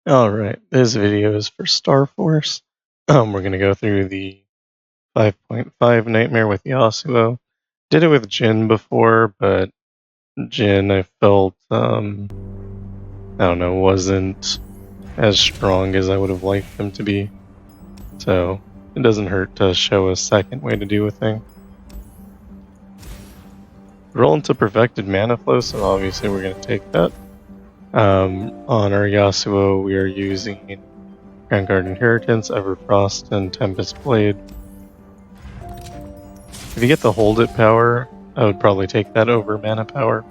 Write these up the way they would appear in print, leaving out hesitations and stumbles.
Alright, this video is for Star Force. We're gonna go through the 5.5 Nightmare with Yasuo. Did it with Jhin before, but Jhin I felt, I don't know, wasn't as strong as I would have liked him to be. So, it doesn't hurt to show a second way to do a thing. Roll into Perfected Manaflow, so obviously we're gonna take that. On our Yasuo, we are using Crownguard Inheritance, Everfrost, and Tempest Blade. If you get the Hold It power, I would probably take that over Mana power.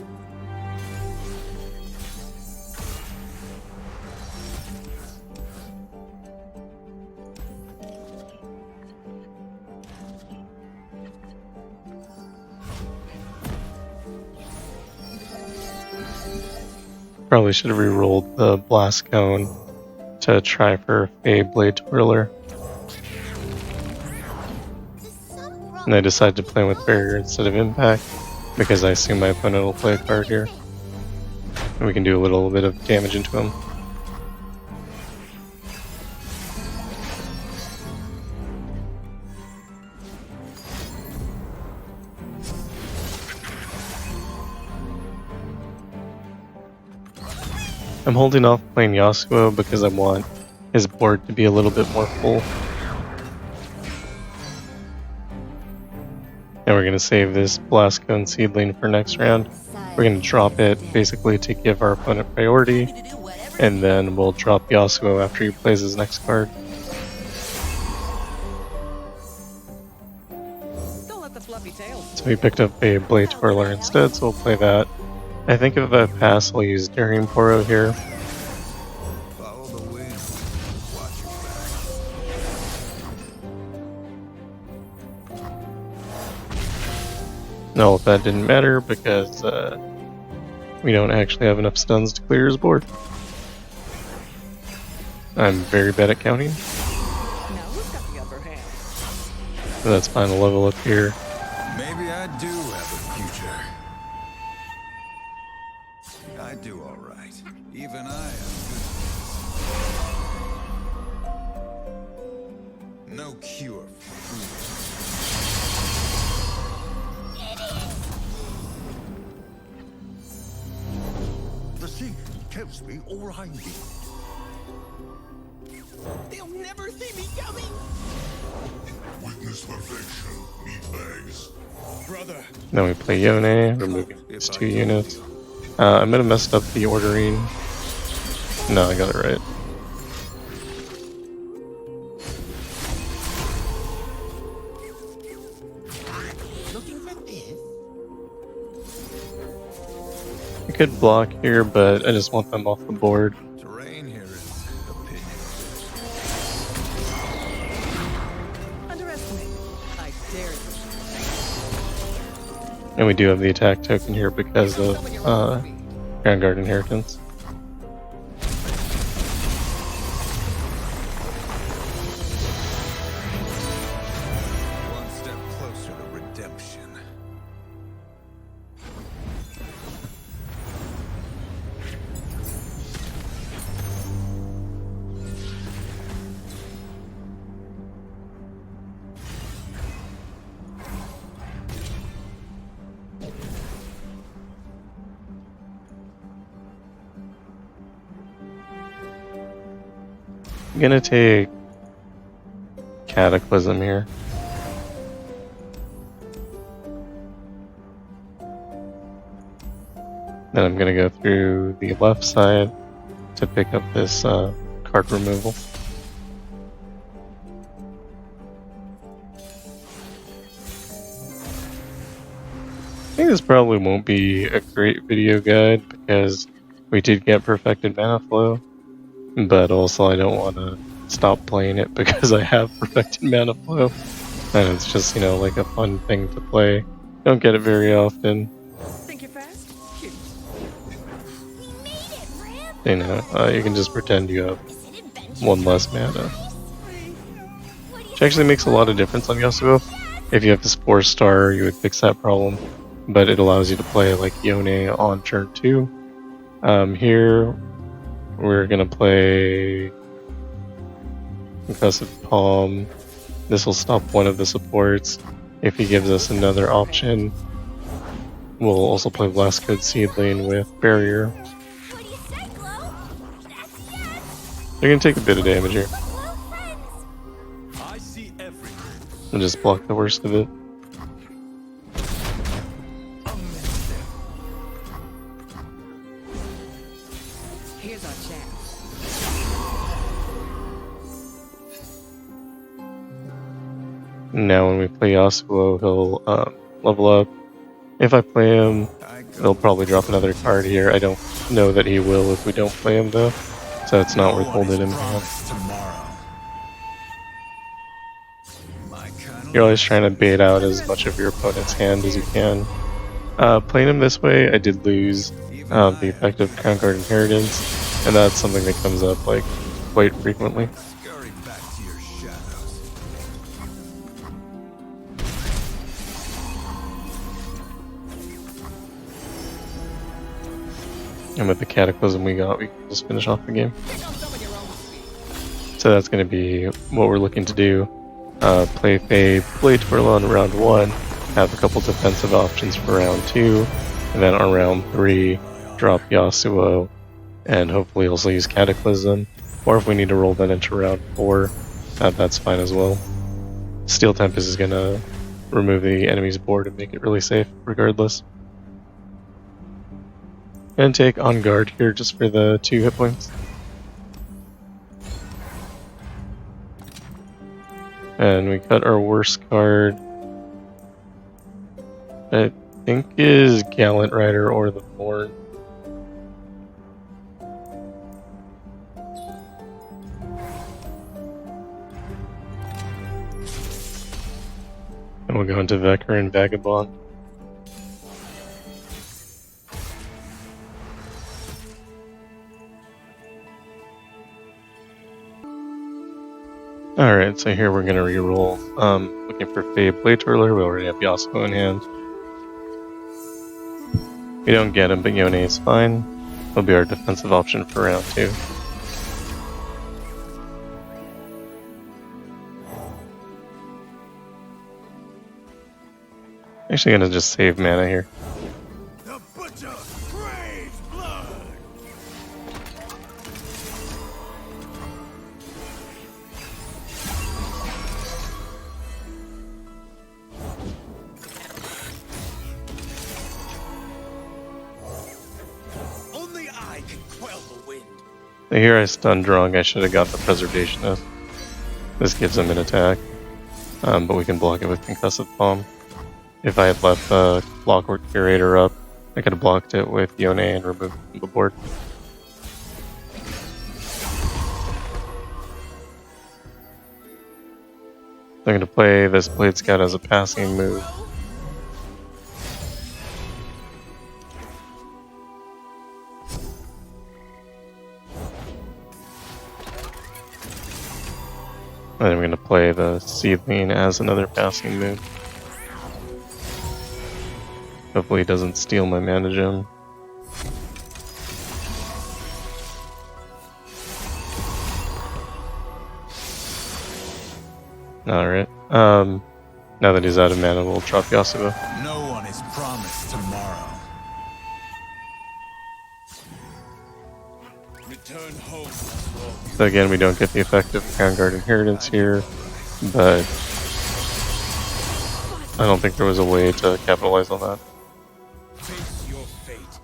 Probably should have re-rolled the Blast Cone to try for a Blade Twirler. And I decided to play with Barrier instead of Impact, because I assume my opponent will play a card here. And we can do a little bit of damage into him. I'm holding off playing Yasuo because I want his board to be a little bit more full. And we're going to save this Blast Cone Seedling for next round. We're going to drop it basically to give our opponent priority, and then we'll drop Yasuo after he plays his next card. So we picked up a Blade Twirler instead, so we'll play that. I think if I pass, I'll use Daring Poro here. No, that didn't matter because we don't actually have enough stuns to clear his board. I'm very bad at counting. So that's fine, I'll level up here. Maybe I do have a future. I do all right. Even I am good. No cure for food. The sea tells me all I need. They'll never see me coming. Witness perfection, meatbags. Brother. Then we play Yone, removing these 2 units. I might have messed up the ordering. No, I got it right. Looking for this? I could block here, but I just want them off the board. Terrain here is opinion. Underestimate. I dare you. And we do have the attack token here because of Crownguard Inheritance. One step closer to redemption. I'm gonna take Cataclysm here. Then I'm gonna go through the left side to pick up this card removal. I think this probably won't be a great video guide because we did get Perfected Manaflow. But also I don't want to stop playing it because I have Perfected Manaflow. And it's just, you know, like a fun thing to play. Don't get it very often. Think you're fast? Cute. You know, you can just pretend you have 1 less mana. Which actually makes a lot of difference on Yasuo. If you have this 4-star, you would fix that problem. But it allows you to play like Yone on turn 2. Here, we're gonna play Concussive Palm. This will stop one of the supports. If he gives us another option, we'll also play Blast Code Seedling with Barrier. What do you say, Glow? That's yes! They're gonna take a bit of damage here. We're Glow friends! I see everything. And just block the worst of it. Here's our chance. Now when we play Yasuo, he'll level up. If I play him, he'll probably drop another card here. I don't know that he will if we don't play him though, so it's not worth holding him hand. You're always trying to bait out as much of your opponent's hand as you can. Playing him this way, I did lose the effect of Crownguard Inheritance, and that's something that comes up like quite frequently. Scurry back to your shadows. And with the Cataclysm we got, we can just finish off the game. Pick up some of your own speed. So that's going to be what we're looking to do. Play Fae Blade Twirl on round 1, have a couple defensive options for round 2, and then on round 3, drop Yasuo, and hopefully also use Cataclysm. Or if we need to roll that into round 4, that's fine as well. Steel Tempest is going to remove the enemy's board and make it really safe regardless. And take On Guard here just for the 2 hit points. And we cut our worst card. I think is Gallant Rider or the Thorn. And we'll go into Vekauran Vagabond. Alright, so here we're gonna reroll. Looking for Fae Blade Twirler, we already have Yasuo in hand. We don't get him, but Yone is fine. He'll be our defensive option for round 2. Actually gonna just save mana here. The butcher craves blood. Only I can quell the wind. So here I stun Drunk, I should have got the Preservationist. This gives him an attack, but we can block it with Concussive Palm. If I had left the Clockwork Curator up, I could have blocked it with Yone and removed it from the board. I'm going to play this Blade Scout as a passing move. And then I'm going to play the Seedling as another passing move. Hopefully he doesn't steal my mana gem. Alright. Now that he's out of mana, we'll drop Yasuo. No one is promised tomorrow. Return home. So again, we don't get the effect of Crownguard Inheritance here, but I don't think there was a way to capitalize on that. Face your fate.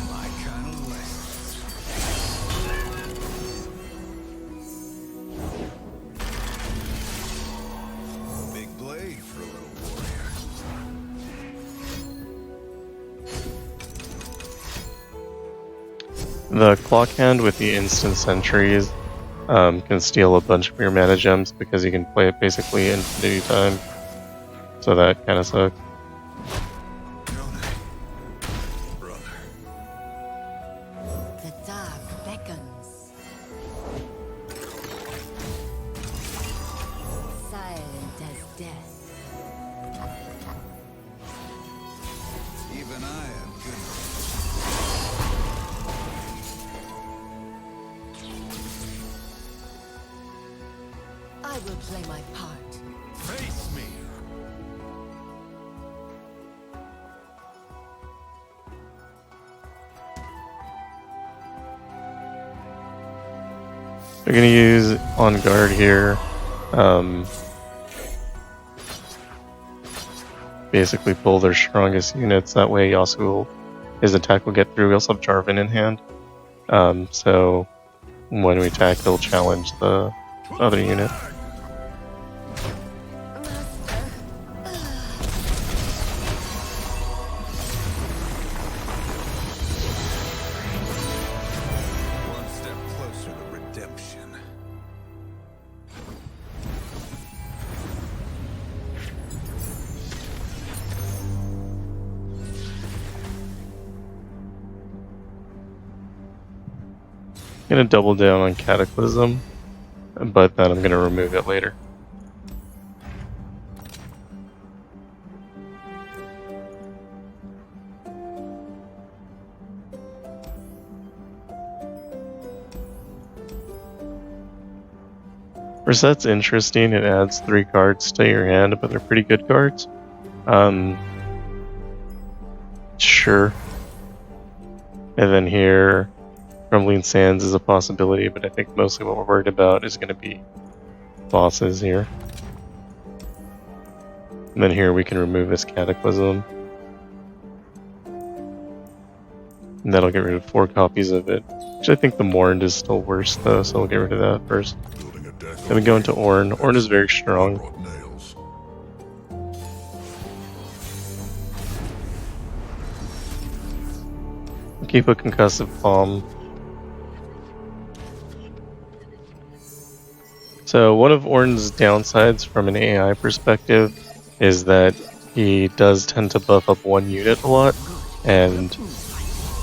My kind of lessons. Big blade for a little warrior. The Clock Hand with the instant sentries can steal a bunch of your mana gems because you can play it basically infinity time. So that kind of sucks. Brother. The dark beckons. Silent as death. will play my part. Face me. They're gonna use on guard here. Basically pull their strongest units. That way Yasuo, his attack will get through. We also have Jarvan in hand. So when we attack, he'll challenge the other unit. One step closer to redemption. I'm gonna double down on Cataclysm, but then I'm gonna remove it later. Reset's interesting. It adds 3 cards to your hand, but they're pretty good cards. Sure. And then here, Crumbling Sands is a possibility, but I think mostly what we're worried about is going to be bosses here. And then here we can remove this Cataclysm. And that'll get rid of 4 copies of it. Which I think the Mourned is still worse though, so we'll get rid of that first. Then we go into Ornn. Ornn is very strong. Nails. Keep a Concussive Palm. So one of Ornn's downsides from an AI perspective is that he does tend to buff up one unit a lot, and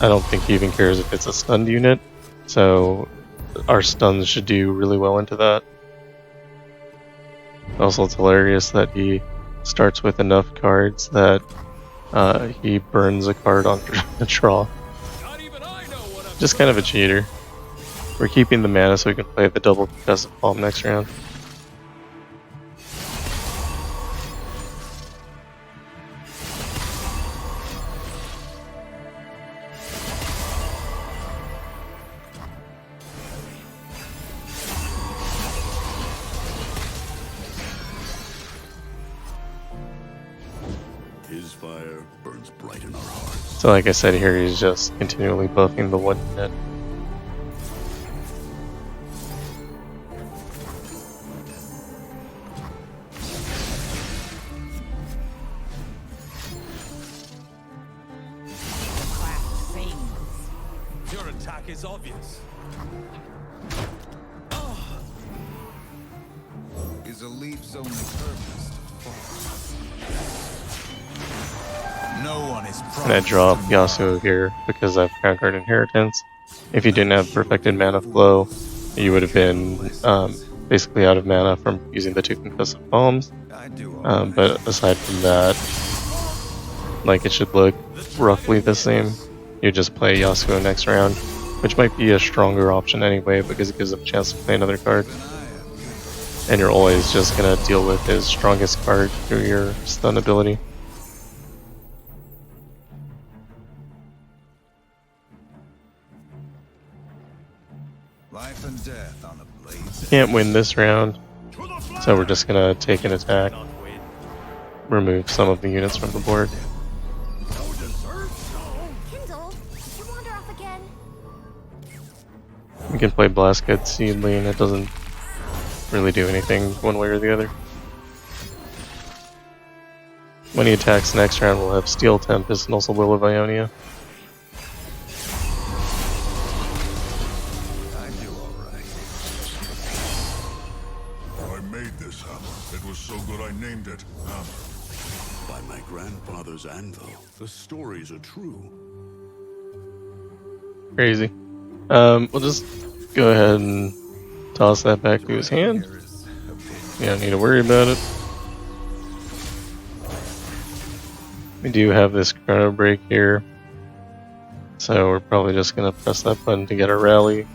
I don't think he even cares if it's a stunned unit, so our stuns should do really well into that. Also, it's hilarious that he starts with enough cards that he burns a card on the draw. Just kind of a cheater. We're keeping the mana so we can play the double Concussive Palm next round. His fire burns bright in our hearts. So like I said here, he's just continually buffing the one unit. Class sings. Your attack is obvious. Is a leaf's only purpose to fall? No one is And I drop Yasuo here because I have Crownguard Inheritance. If you didn't have Perfected Manaflow, you would have been basically out of mana from using the 2 Concussive Palms. But aside from that, like it should look roughly the same. You just play Yasuo next round, which might be a stronger option anyway because it gives him a chance to play another card. And you're always just gonna deal with his strongest card through your stun ability. Life and death on a blade. Can't win this round, so we're just gonna take an attack, remove some of the units from the board. Kindle, did you wander off again? We can play Blastgood Seedling, it doesn't really do anything one way or the other. When he attacks next round, we'll have Steel Tempest and also Will of Ionia. I do alright. I made this hammer. It was so good I named it Hammer. By my grandfather's anvil. The stories are true. Crazy. We'll just go ahead and toss that back to his hand. You don't need to worry about it. We do have this Chrono Break here, so we're probably just gonna press that button to get a rally.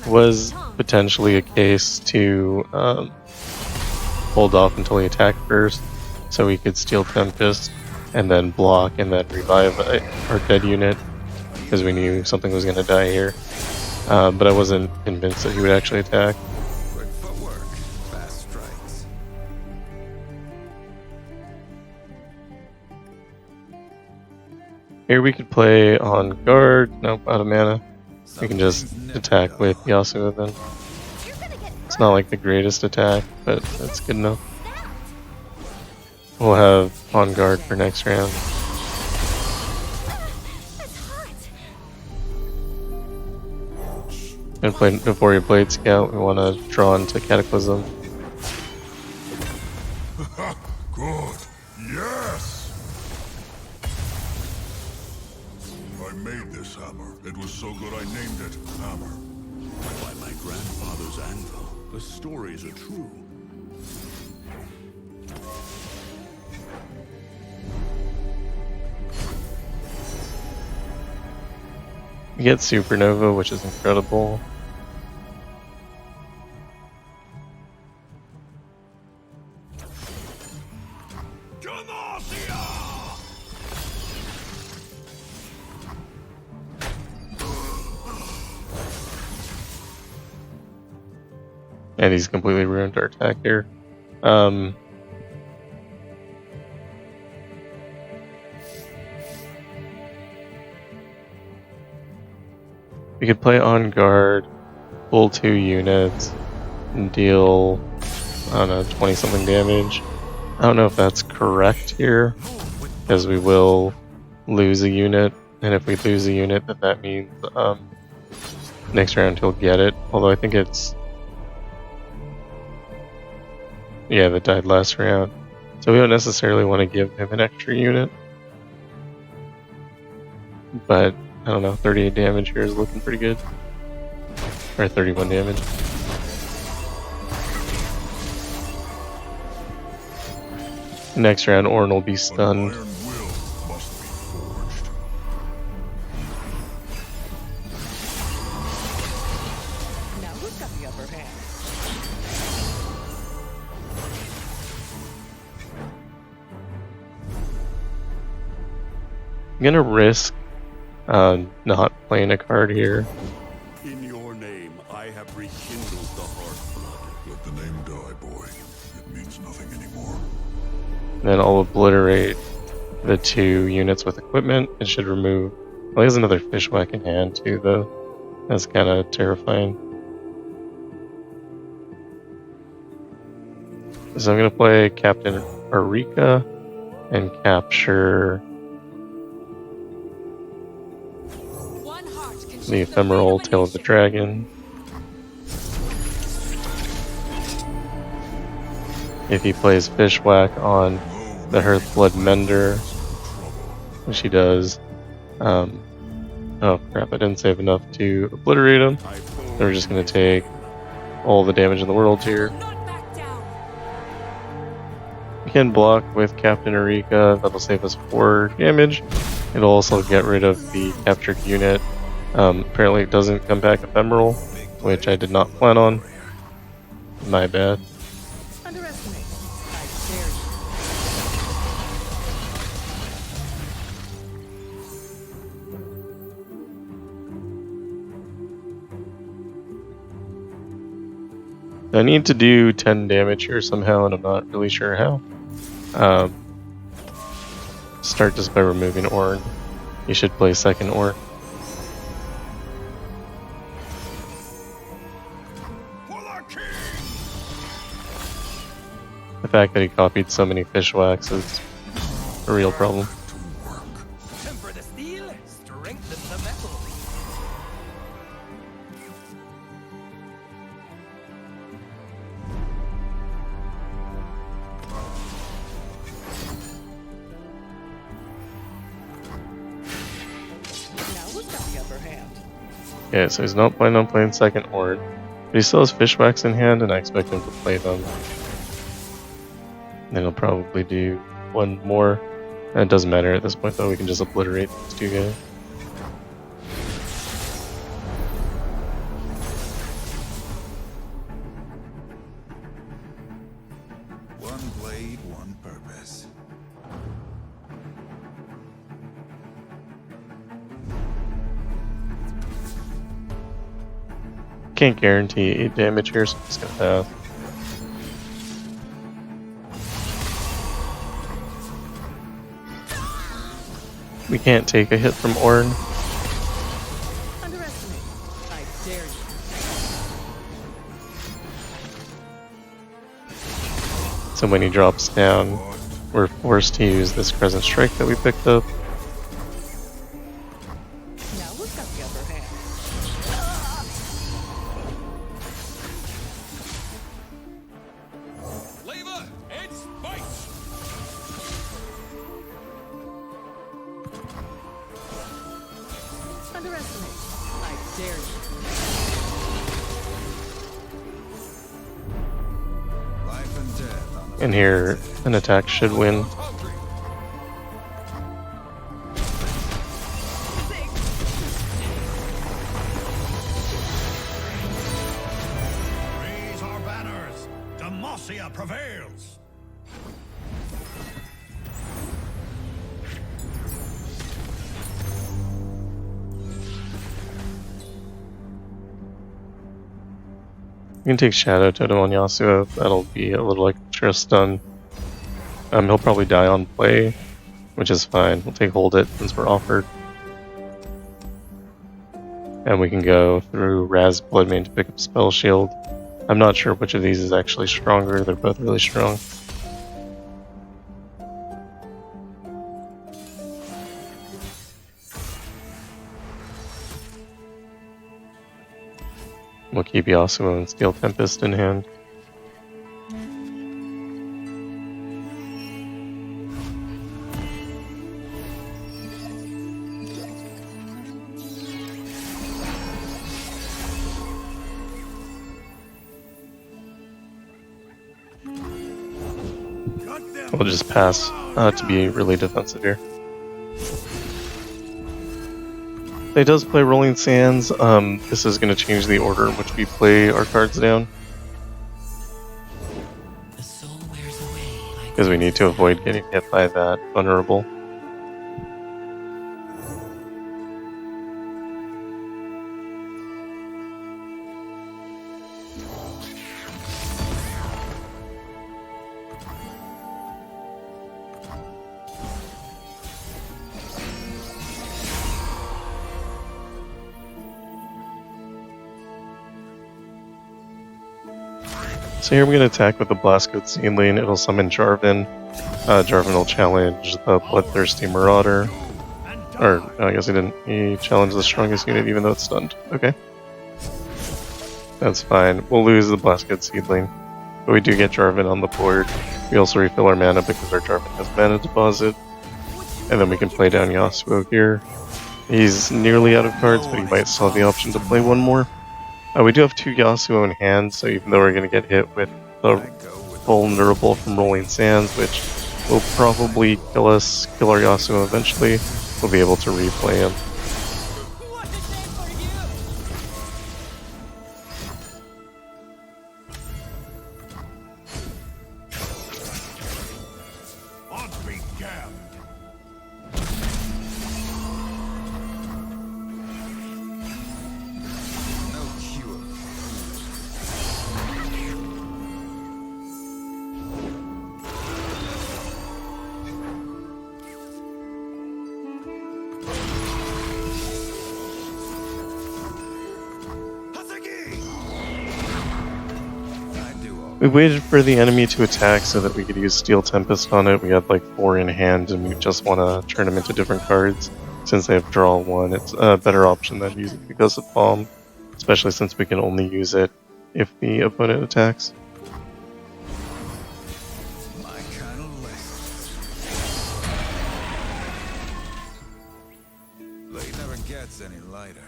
was potentially a case to hold off until he attacked first, so we could steal Tempest and then block and then revive our dead unit, because we knew something was going to die here. But I wasn't convinced that he would actually attack. Quick footwork, fast strikes. Here we could play on guard. Nope, out of mana. We can just attack with Yasuo then. You're gonna get It's not like the greatest attack, but it's good enough. We'll have on guard for next round. That's hot. And play, before you played Scout, we want to draw into Cataclysm. Good. Yes! I made this hammer. It was so good I named it Hammer. By my grandfather's anvil. The stories are true. You get Supernova, which is incredible. And he's completely ruined our attack here. We could play on guard, pull 2 units, and deal, I don't know, 20 something damage. I don't know if that's correct here, because we will lose a unit, and if we lose a unit, then that means next round he'll get it. Although I think it's, yeah, that died last round. So we don't necessarily want to give him an extra unit. But, I don't know, 38 damage here is looking pretty good. Or 31 damage. Next round, Ornn will be stunned. An iron will must be forged. Now who's got the upper hand? I'm gonna risk not playing a card here. In your name, I have rekindled the heart blood. Let the name die, boy. It means nothing anymore. Then I'll obliterate the 2 units with equipment. It should remove. Well, he has another Fishwhack in hand too, though. That's kind of terrifying. So I'm gonna play Captain Arika and capture One heart can the ephemeral Tail of the Dragon. If he plays Fishwhack on the Hearthblood Mender, which he does. Oh crap, I didn't save enough to obliterate him. So we're just gonna take all the damage in the world here. not back down. We can block with Captain Arika, that'll save us 4 damage. It'll also get rid of the captured unit. Apparently it doesn't come back ephemeral, which I did not plan on. My bad. Underestimate. I dare you. I need to do 10 damage here somehow, and I'm not really sure how. Start just by removing Ornn. You should play second Ornn. The fact that he copied so many Fishwhacks is a real problem. Temper the steel, strengthen the metal. Now who's got the upper hand? Okay, so he's not planning on playing second Ornn, but he still has Fishwhacks in hand, and I expect him to play them. Then he'll probably do one more. And it doesn't matter at this point though, we can just obliterate these 2 guys. blade one purpose. Can't guarantee 8 damage here, so I'm just gonna pass. We can't take a hit from Ornn. Underestimate. I dare you. So when he drops down, we're forced to use this Crescent Strike that we picked up. Now who's got the upper hand? Leva, it's fight! Underestimate. I dare you. Life and death on the And here, an attack should win. Hungry. Raise our banners. Demacia prevails. We can take Shadow Totem on Yasuo. That'll be a little extra stun. He'll probably die on play, which is fine. We'll take Hold It since we're offered. And we can go through Raz Bloodmane to pick up Spell Shield. I'm not sure which of these is actually stronger. They're both really strong. We'll keep Yasuo and Steel Tempest in hand. We'll just pass to be really defensive here. He does play Rolling Sands. This is going to change the order in which we play our cards down. Because we need to avoid getting hit by that vulnerable. So here we're going to attack with the Blastgoat Seedling. It'll summon Jarvan. Jarvan will challenge the Bloodthirsty Marauder. Or, I guess he didn't. He challenged the strongest unit even though it's stunned. Okay. That's fine. We'll lose the Blastgoat Seedling. But we do get Jarvan on the board. We also refill our mana because our Jarvan has mana deposit. And then we can play down Yasuo here. He's nearly out of cards, but he might still have the option to play one more. We do have 2 Yasuo in hand, so even though we're going to get hit with the vulnerable from Rolling Sands, which will probably kill our Yasuo eventually, we'll be able to replay him. What a day for you! Odds be damned. No cure. We waited for the enemy to attack so that we could use Steel Tempest on it. We had like 4 in hand and we just want to turn them into different cards. Since they have draw 1, it's a better option than using because of Bomb, especially since we can only use it if the opponent attacks. My kind of list. Blade never gets any lighter.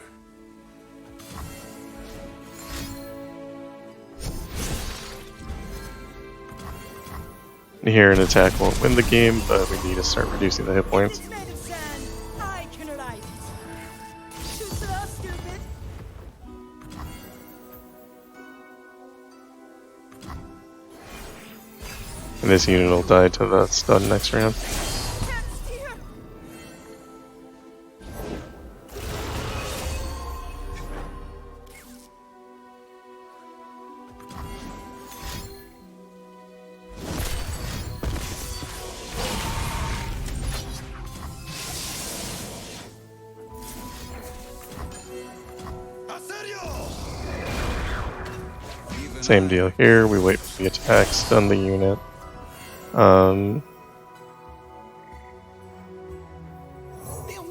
Here, an attack won't win the game, but we need to start reducing the hit points. It's made of sand. I can write it. Shoot it up, stupid. And this unit will die to the stun next round. Can't steer. Same deal here, we wait for the attack, stun the unit. They'll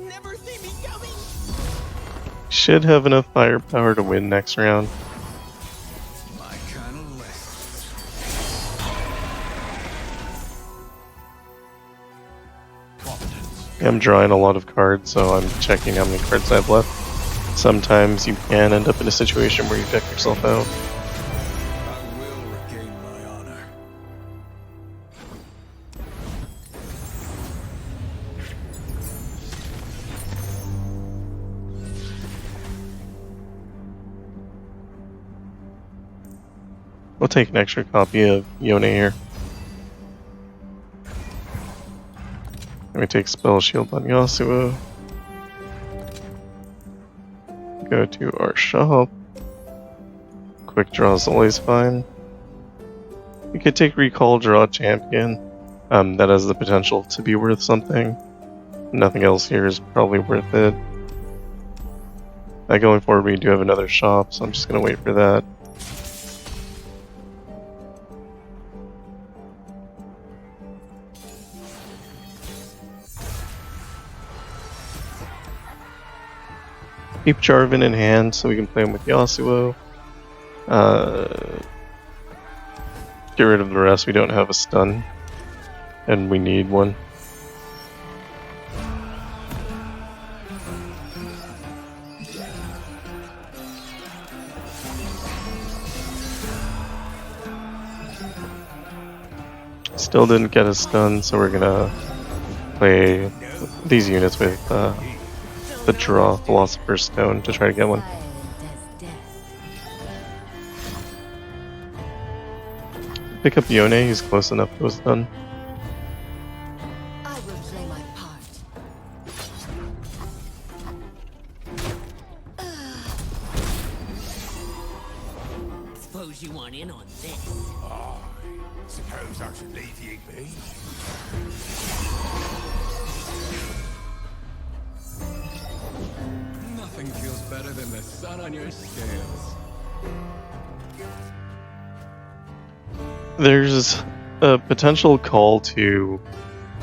never see me coming. Should have enough firepower to win next round. My kind of lessons. Competence. I'm drawing a lot of cards, so I'm checking how many cards I have left. Sometimes you can end up in a situation where you deck yourself out. I will regain my honor. We'll take an extra copy of Yone here. And we take Spell Shield on Yasuo. Go to our shop. Quick draw is always fine. We could take Recall, draw Champion. That has the potential to be worth something. Nothing else here is probably worth it. Going forward, we do have another shop, so I'm just gonna wait for that. Keep Jarvan in hand so we can play him with Yasuo. Get rid of the rest, we don't have a stun. And we need one. Still didn't get a stun, so we're gonna play these units with the draw Philosopher's Stone to try to get one. Pick up Yone, he's close enough to a stun. I will play my part. Suppose you want in on this. Suppose I should leave you be. Nothing feels better than the sun on your scales. There's a potential call to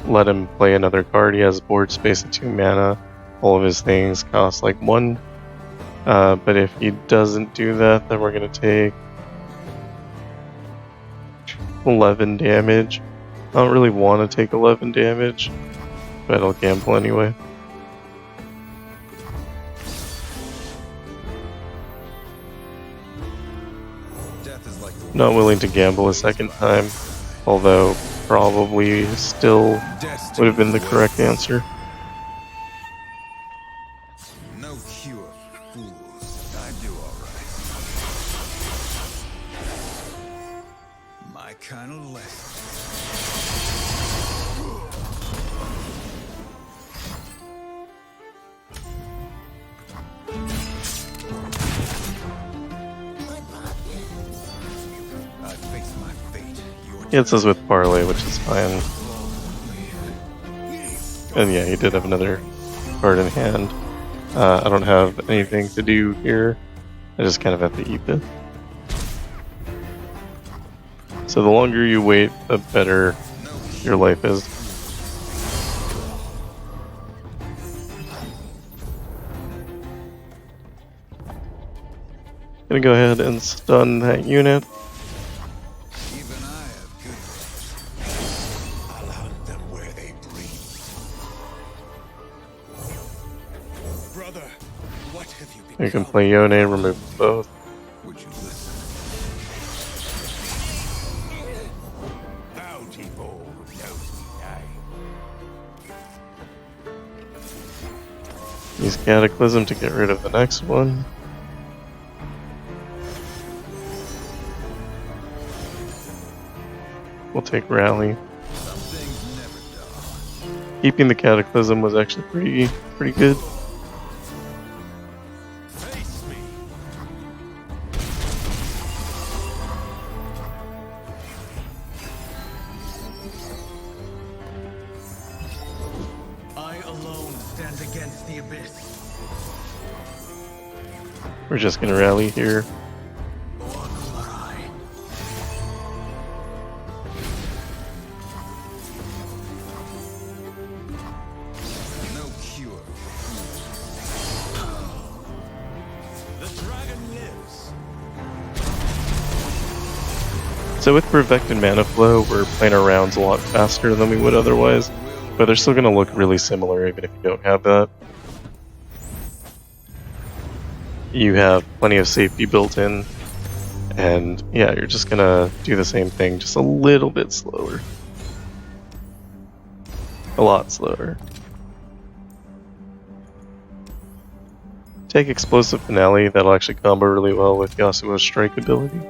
let him play another card. He has board space at 2 mana. All of his things cost like 1. But if he doesn't do that, then we're going to take 11 damage. I don't really want to take 11 damage, but I'll gamble anyway. Death is like the Not willing to gamble a second time, although probably still would have been the correct answer. no cure for fools. I do all right. My kind of lesson. I face my fate. Your Hits us with Parlay, which is fine. And yeah, he did have another card in hand. I don't have anything to do here. I just kind of have to eat it. So the longer you wait, the better your life is. Gonna go ahead and stun that unit. even I have good I'll hunt them where they breathe. Brother, what have you You become? can play Yone, remove both. Would you listen? Bountiful knows me name. Use Cataclysm to get rid of the next one. We'll take Rally. Some things never dull. Keeping the Cataclysm was actually pretty good. Face me. I alone stand against the abyss. We're just gonna rally here. No cure. The dragon lives. So with Perfected Manaflow, we're playing our rounds a lot faster than we would otherwise, but they're still gonna look really similar even if you don't have that. You have plenty of safety built in, and yeah, you're just gonna do the same thing, just a little bit slower. A lot slower. Take Explosive Finale, that'll actually combo really well with Yasuo's strike ability.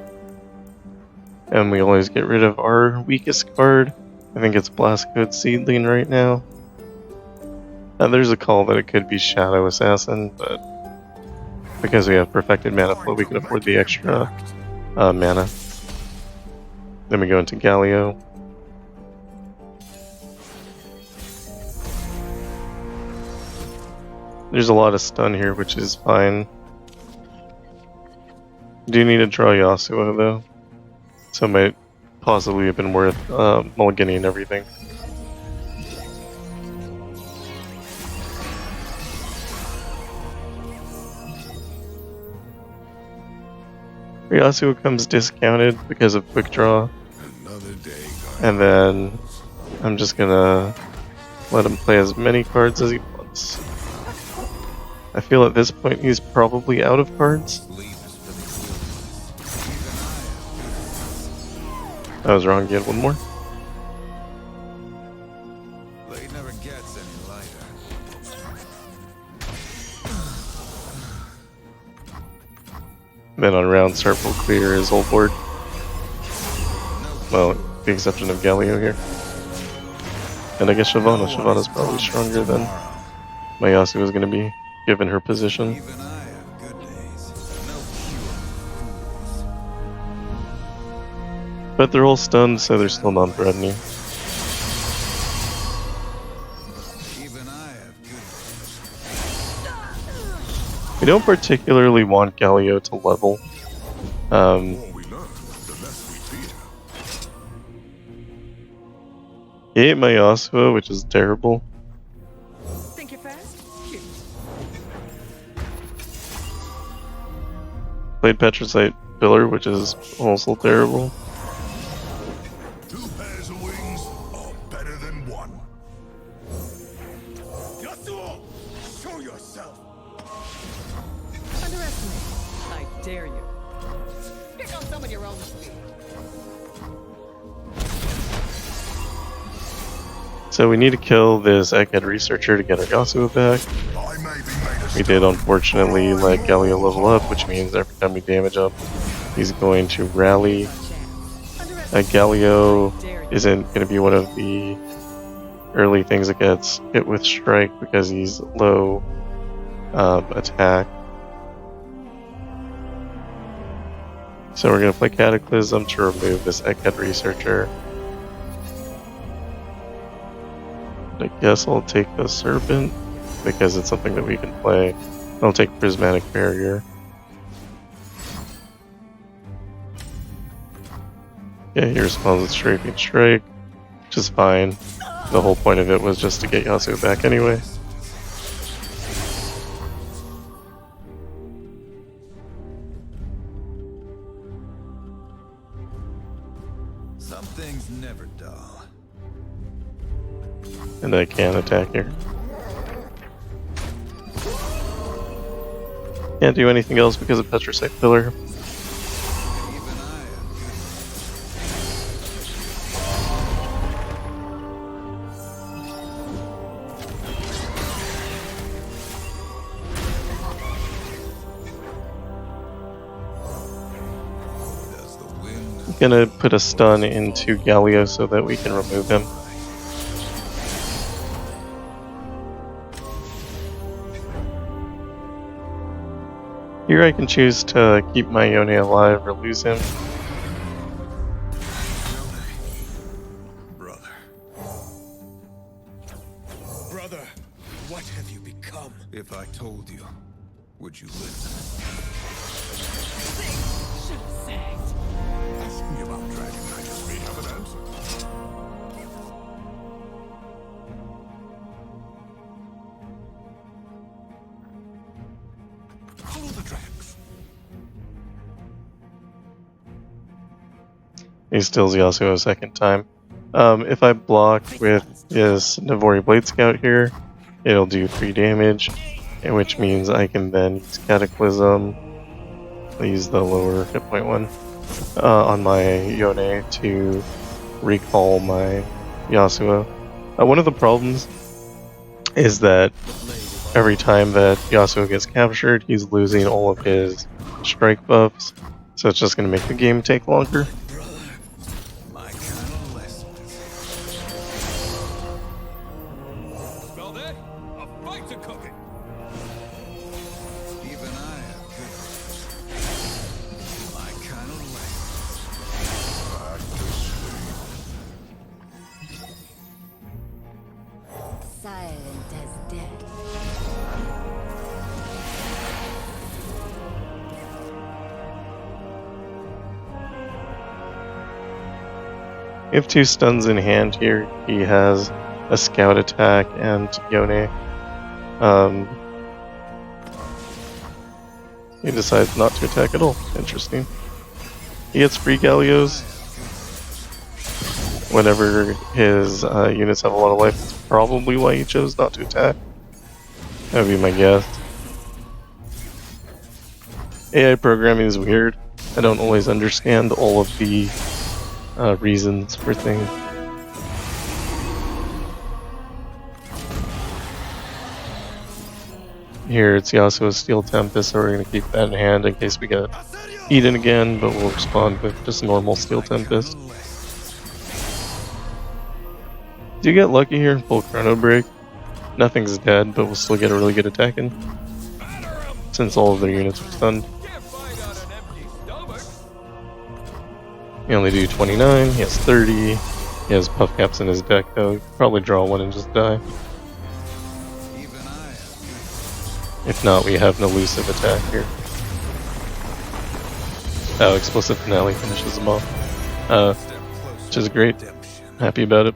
And we always get rid of our weakest card. I think it's Blastcode Seedling right now. Now there's a call that it could be Shadow Assassin, but because we have Perfected Manaflow, we can afford the extra mana. Then we go into Galio. There's a lot of stun here, which is fine. Do need to draw Yasuo though, so it might possibly have been worth mulliganing and everything. Yasuo comes discounted because of quick draw, Another day, and then I'm just gonna let him play as many cards as he wants. I feel at this point he's probably out of cards. I was wrong, he had one more. Blade never gets any lighter. Then on round start we'll clear his whole board. Well, with the exception of Galio here. And I guess Shyvana. Shyvana's probably stronger than my Yasuo is going to be, given her position. Even I have good days. No cure. But they're all stunned, so they're still non-threatening. Even I have good days. We don't particularly want Galio to level. the more we learn, the less we fear. He ate my Yasuo, which is terrible. Think you're fast? Cute. Played Petricite Pillar, which is also terrible. Two pairs of wings are better than one. Yasuo, show yourself. Underestimate. I dare you. Pick on some of your own sleeve. So we need to kill this Egghead Researcher to get our Yasuo back. I may be made of We did unfortunately let Galio level up, which means every time we damage up, he's going to rally. Galio isn't going to be one of the early things that gets hit with strike because he's low attack. So we're going to play Cataclysm to remove this Egghead Researcher. I guess I'll take the Serpent because it's something that we can play. I'll take Prismatic Barrier. Yeah, he responds with Strafing Strike, which is fine. The whole point of it was just to get Yasuo back anyway. Some things never dull. And I can attack here. Can't do anything else because of Petricite Pillar. Even I have Does the wind gonna put a stun into Galio so that we can remove him. Here I can choose to keep my Yone alive or lose him. Brother. Brother, what have you become? If I told you, would you listen? Should have sagged. Ask me about Dragon Knights. We have an answer. Follow the tracks. He steals Yasuo a second time. If I block with this Navori Blade Scout here, it'll do 3 damage, which means I can then use Cataclysm, I'll use the lower hit point one, on my Yone to recall my Yasuo. One of the problems is that every time that Yasuo gets captured, he's losing all of his strike buffs, so it's just going to make the game take longer. My kind of lessons. Smell that? A fight's a cooking. Even I have good my kind of lessons. Back to sleep. Silent as death. We have 2 stuns in hand here. He has a scout attack and Yone. He decides not to attack at all. Interesting. He gets free Galios whenever his units have a lot of life. That's probably why he chose not to attack. That would be my guess. AI programming is weird. I don't always understand all of the reasons for things. Here it's Yasuo's Steel Tempest, so we're going to keep that in hand in case we get eaten again, but we'll respond with just normal Steel Tempest. Do you get lucky here? Pull Chrono Break. Nothing's dead, but we'll still get a really good attack in, since all of their units are stunned. Can't fight on an empty stomach. He only do 29, he has 30, he has Puff Caps in his deck though, he'll probably draw one and just die. Even I have If not, we have an elusive attack here. Oh, Explosive Finale finishes them off. Which is great. Happy about it.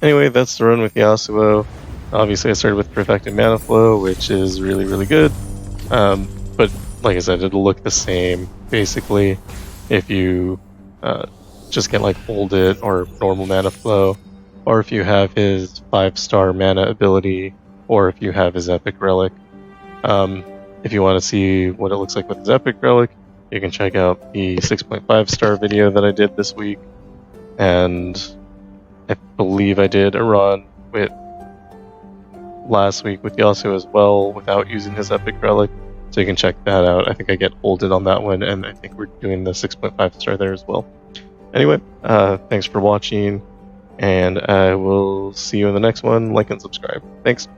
Anyway, that's the run with Yasuo. Obviously I started with Perfected Manaflow, which is really, really good. But like I said, it'll look the same, basically, if you just get like Hold It or normal Mana Flow, or if you have his 5-star mana ability, or if you have his Epic Relic. If you want to see what it looks like with his Epic Relic, you can check out the 6.5-star video that I did this week, and I believe I did a run with last week with Yasuo as well without using his Epic Relic, so you can check that out. I think I get Hold It on that one, and I think we're doing the 6.5-star there as well. Anyway, thanks for watching, and I will see you in the next one. Like and subscribe. Thanks.